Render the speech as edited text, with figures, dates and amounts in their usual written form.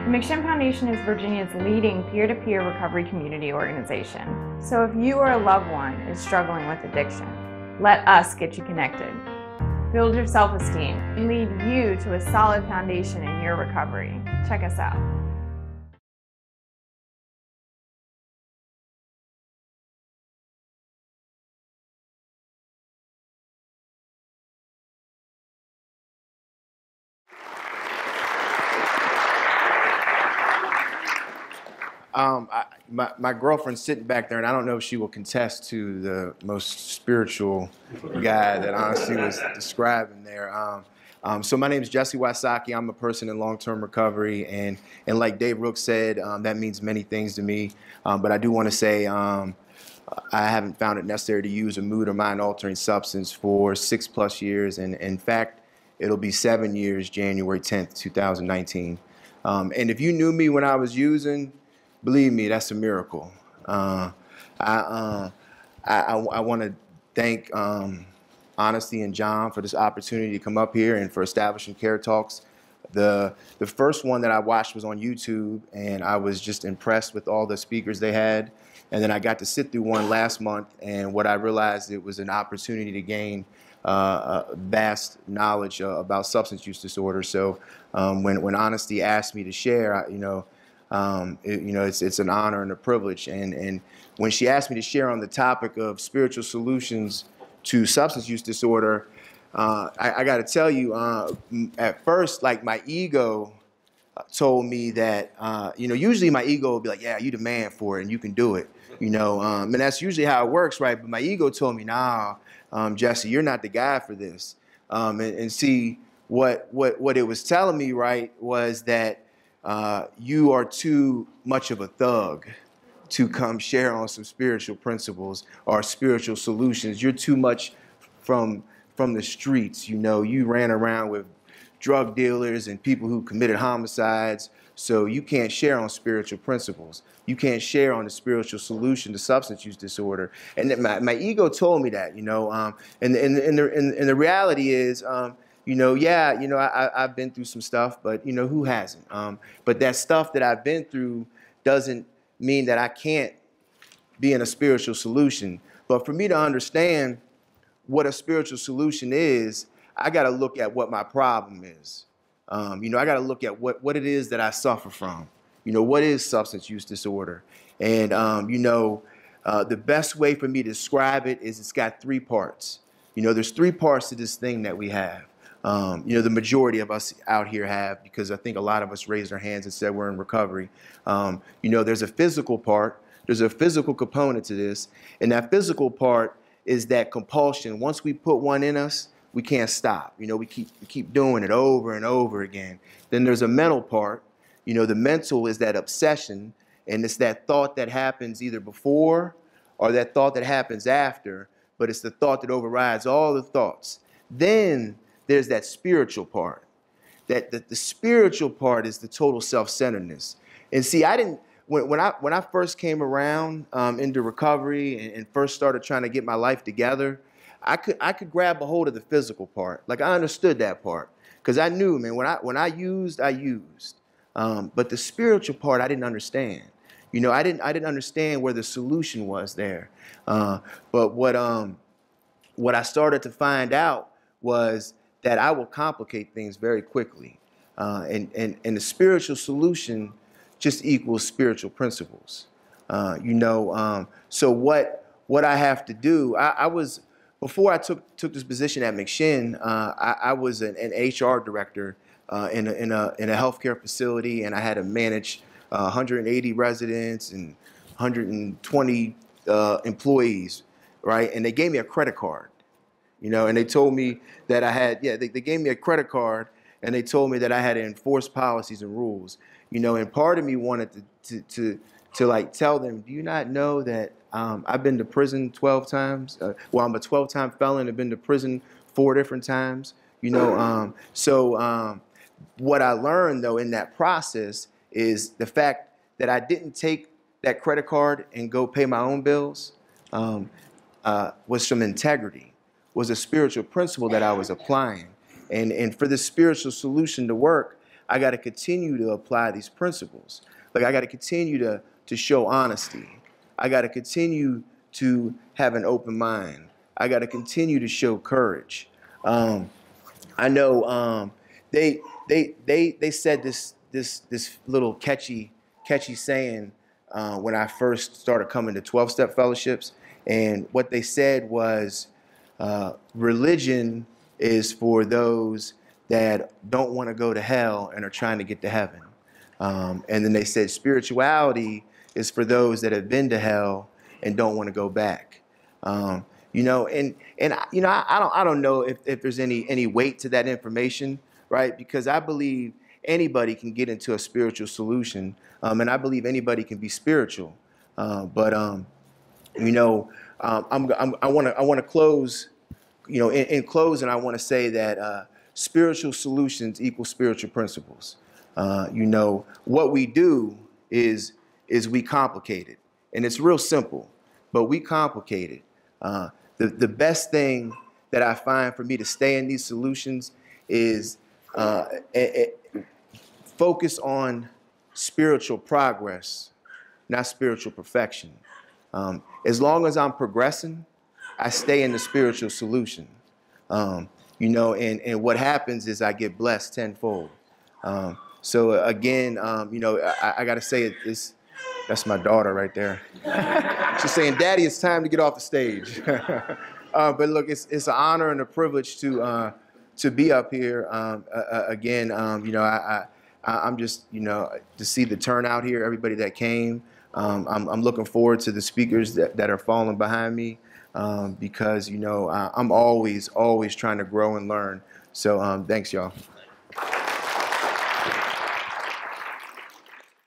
The McShin Foundation is Virginia's leading peer-to-peer recovery community organization. So if you or a loved one is struggling with addiction, let us get you connected. Build your self-esteem and lead you to a solid foundation in your recovery. Check us out. My girlfriend's sitting back there, and I don't know if she will contest to the most spiritual guy that honestly was describing there. So my name is Jesse Wysocki. I'm a person in long-term recovery, and like Dave Rooks said, that means many things to me. But I do want to say I haven't found it necessary to use a mood or mind-altering substance for 6+ years, and in fact, it'll be 7 years, January 10th, 2019. And if you knew me when I was using, believe me, that's a miracle. I want to thank Honesty and John for this opportunity to come up here and for establishing Care Talks. The first one that I watched was on YouTube, and I was just impressed with all the speakers they had. And then I got to sit through one last month, and what I realized, it was an opportunity to gain vast knowledge about substance use disorder. So when Honesty asked me to share, it's an honor and a privilege. And when she asked me to share on the topic of spiritual solutions to substance use disorder, I got to tell you, at first, like, my ego told me that, usually my ego will be like, yeah, you the man for it and you can do it, and that's usually how it works, right? But my ego told me, nah, Jesse, you're not the guy for this. And see, what it was telling me, right, was that you are too much of a thug to come share on some spiritual principles or spiritual solutions. You're too much from the streets. You ran around with drug dealers and people who committed homicides, so you can't share on spiritual principles. You can't share on the spiritual solution to substance use disorder. And my ego told me that, and the reality is, I've been through some stuff, but who hasn't? But that stuff that I've been through doesn't mean that I can't be in a spiritual solution. But for me to understand what a spiritual solution is, I got to look at what my problem is. I got to look at what it is that I suffer from. What is substance use disorder? And, the best way for me to describe it is it's got 3 parts. There's 3 parts to this thing that we have. The majority of us out here have, because I think a lot of us raised our hands and said we're in recovery. There's a physical part. There's a physical component to this. And that physical part is that compulsion. Once we put one in us, we can't stop. We keep doing it over and over again. Then there's a mental part. The mental is that obsession, and it's that thought that happens either before or that thought that happens after, but it's the thought that overrides all the thoughts. Then there's that spiritual part. The spiritual part is the total self-centeredness. And see, when I first came around into recovery and first started trying to get my life together, I could grab a hold of the physical part. Like, I understood that part, because I knew, man, when I used, I used. But the spiritual part, I didn't understand. I didn't understand where the solution was there. But what I started to find out was that I will complicate things very quickly. And the spiritual solution just equals spiritual principles. So what I have to do, before I took this position at McShin, I was an HR director in a healthcare facility, and I had to manage 180 residents and 120 employees, right? And they gave me a credit card, and they told me that they gave me a credit card, and they told me that I had to enforce policies and rules, and part of me wanted to like tell them, do you not know that I've been to prison 12 times? I'm a 12-time felon. I've been to prison 4 different times, So what I learned, though, in that process is the fact that I didn't take that credit card and go pay my own bills was from integrity, was a spiritual principle that I was applying. And for this spiritual solution to work, I got to continue to apply these principles. Like I got to continue to show honesty. I got to continue to have an open mind. I got to continue to show courage. I know they said this little catchy saying when I first started coming to 12-step fellowships, and what they said was, religion is for those that don't want to go to hell and are trying to get to heaven. And then they said spirituality is for those that have been to hell and don't want to go back. You know, I don't know if there's any weight to that information, right? Because I believe anybody can get into a spiritual solution, and I believe anybody can be spiritual. You know, I want to close. You know, in closing, I want to say that spiritual solutions equal spiritual principles. You know, what we do is we complicate it, and it's real simple, but we complicate it. The best thing that I find for me to stay in these solutions is focus on spiritual progress, not spiritual perfection. As long as I'm progressing, I stay in the spiritual solution. You know, and what happens is I get blessed tenfold. So again, you know, I got to say this. That's my daughter right there. She's saying, "Daddy, it's time to get off the stage." But look, it's an honor and a privilege to be up here again. You know, I'm just, you know, to see the turnout here, everybody that came. I'm looking forward to the speakers that are falling behind me, because, you know, I'm always trying to grow and learn. So thanks, y'all.